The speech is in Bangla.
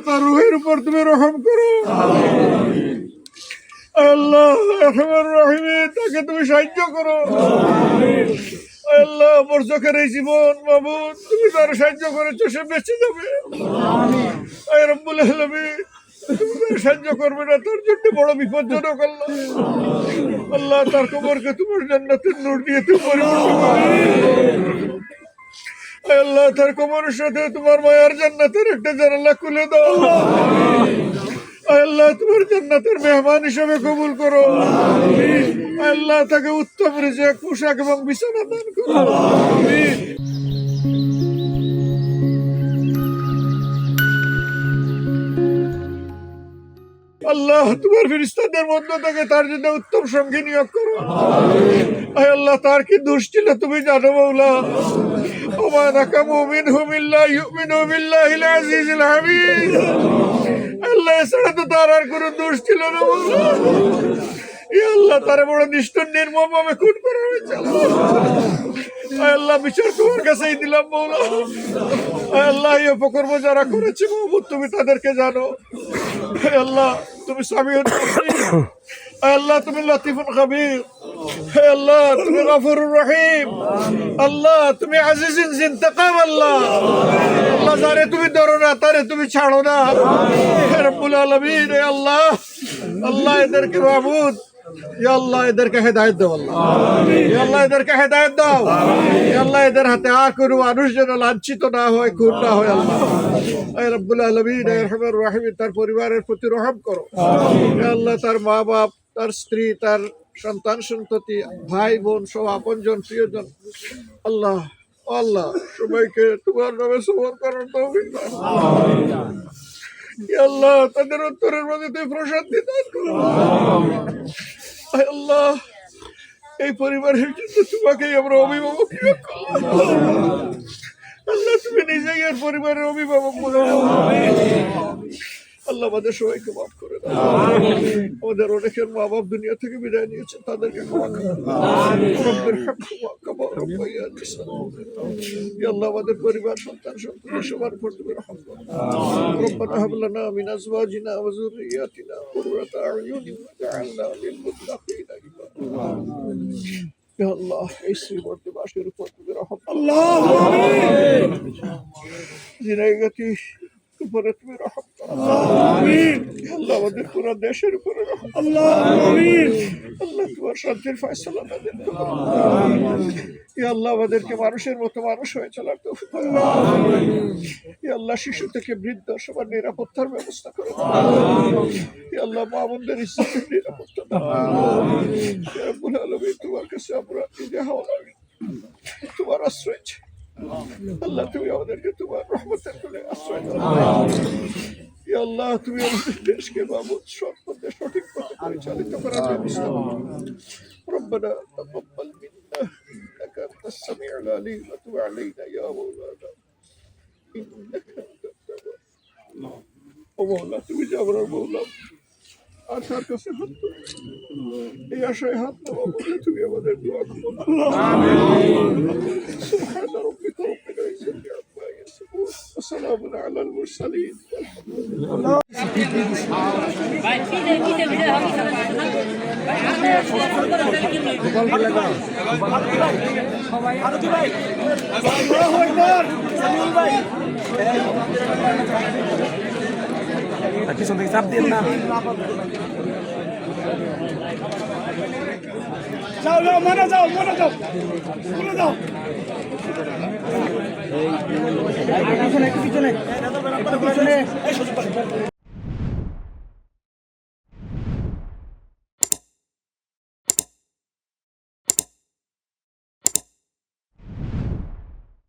তার রুহের উপর তুমি রহম করো। আল্লাহ রহমান রহিমে তাকে তুমি সাহায্য করো। আল্লাহ বর্ষকের এই জীবন মাবুদ তুমি তার সাহায্য করেছো, সে বেঁচে যাবে। রব্বুল আলামিন তুমি তার সাহায্য করবে না, তার জন্য বড় বিপজ্জনক। আল্লাহ আল্লাহ তার কবরকে তোমার জান্নাতের নূর দিয়ে তুমি পরিপূর্ণ করো। আল্লাহ তার কবরের সাথে তোমার মায়ার জান্নাতের একটা জানালা খুলে দাও। আল্লাহ তোমার জান্নাতের মেহমান হিসেবে কবুল করো। আল্লাহ তাকে উত্তম রিজিক, পোশাক এবং বিছানা দান করো। আল্লাহ তোমার ফেরেশতাদের মধ্য থেকে তার জন্য উত্তম সঙ্গী নিয়োগ করো। আল্লাহ তার কি দোষ ছিল তুমি জানো মাওলা। ওমা নাকামু মিনহুম ইল্লা ইউমিনু বিল্লাহিল আজিজিল হামিদ। আল্লাহ এছাড়া তো তার আর কোনো দোষ ছিল না মাওলা। আল্লাহ তার বড় নিষ্ঠুর নির্মমভাবে খুন করা হয়েছে। আল্লাহ বিচার তোমার কাছেই দিলাম মাওলা। আল্লাহ এই অপকর্ম যারা করেছে মাহবুব তুমি তাদেরকে জানো। আল্লাহ তুমি সামিউল আলিম। আল্লাহ তুমি লতিফুল খাবীর। আল্লাহ তুমি গফুরুর রহিম। আল্লাহ তুমি আজিজুল ইন্তিকাম। আল্লাহ আল্লাহ যারে তুমি ধরো না তারে তুমি ছাড়ো না। রব্বুল আলামিন আল্লাহ আল্লাহ এদেরকে মাবুদ আল্লাহ এদেরকে হেদায়েত দাও। আল্লাহ আল্লাহ এদেরকে হেদায়েত দাও। আল্লাহ এদের হাতে আর কোনো মানুষ যেন লাঞ্ছিত না হয়, খুন না হয়। আল্লাহ রব্বুল আলামিন রহমান রহিম তার পরিবারের প্রতি রহম করো। আল্লাহ তার মা বাপ, তার স্ত্রী, তার সন্তান সন্ততি, ভাই বোন সব আপনজন প্রিয়জন আল্লাহ আল্লাহ সবাইকে তোমার নামে সবর করার তৌফিক দাও। আল্লাহ তাদের অন্তরের মধ্যে তুমি প্রশান্তি দান করো। আল্লাহ এই পরিবারের জন্য তোমাকেই আমরা অভিভাবক নিয়োগ করলাম। আল্লাহ তুমি নিজেই এর পরিবারের অভিভাবক বলে দাও। আল্লাহ আমাদের সবাইকে মাফ করে দাও। আমাদের অনেকের মা বাপ দুনিয়া থেকে বিদায় নিয়েছে, তাদেরকে ক্ষমা করো। আল্লাহ আমাদের পরিবার সন্তান সন্ততি সবার উপর তুমি রহম করো। রব্বানা হাব লানা মিন আজওয়াজিনা ওয়া যুররিয়াতিনা কুররাতা আ'য়ুনিন ওয়াজআলনা লিল মুত্তাকিনা ইমামা। ইয়া আল্লাহ এই শ্রীবর্ধবাসীর উপর তুমি রহম করো। আল্লাহুম্মা আমিন। জিনাইগাতি উপরে তুমি রহম করো। আমিন। আল্লাহ আমাদের পুরো দেশের উপরে রহম করো। আমিন। আল্লাহ তোমার শান্তির ফয়সালা দান করো। ইয়া আল্লাহ আমাদেরকে মানুষের মতো মানুষ হয়ে চলার তৌফিক দাও। ইয়া আল্লাহ শিশু থেকে বৃদ্ধ সবার নিরাপত্তার ব্যবস্থা করে দাও। ইয়া আল্লাহ মা বোনদের ইজ্জতের নিরাপত্তা দাও। ইয়া রাব্বুল আলামিন তোমার কাছে আমরা নিজে হাওলাত তোমার আশ্রয় চাই। আল্লাহ তুমি আমাদেরকে তোমার রহমতের কোলে আশ্রয় দাও। ইয়া আল্লাহ তুমি আমাদের দেশকে মাবুদ সৎ পথে সঠিক পথে পরিচালিত করার ব্যবস্থা করো। রব্বানা তাকাব্বাল মিন্না ইন্নাকা আনতাস সামিউল আলিম ওয়া তুব আলাইনা ইয়া মাওলানা ইন্নাকা আনতাত তাওয়াব। ও মাওলা তুমি যে আমার মাওলা, আশার কাছে হাত তুলে এই আশায় হাত নাও বলে তুমি আমাদের দোয়া করো। আমিন। সুবহানা রাব্বিকা রাব্বিল ইজ্জাতি আম্মা ইয়াসিফুন ওয়া সালামুন আলাল মুরসালিন। ভাই কিনে সবাই আরো কি ভাই সামিউল ভাই পিছন থেকে চাপ দিন না। যাও যাও মনে যাও মনে যাও মনে যাও। পিছনে পিছনে পিছনে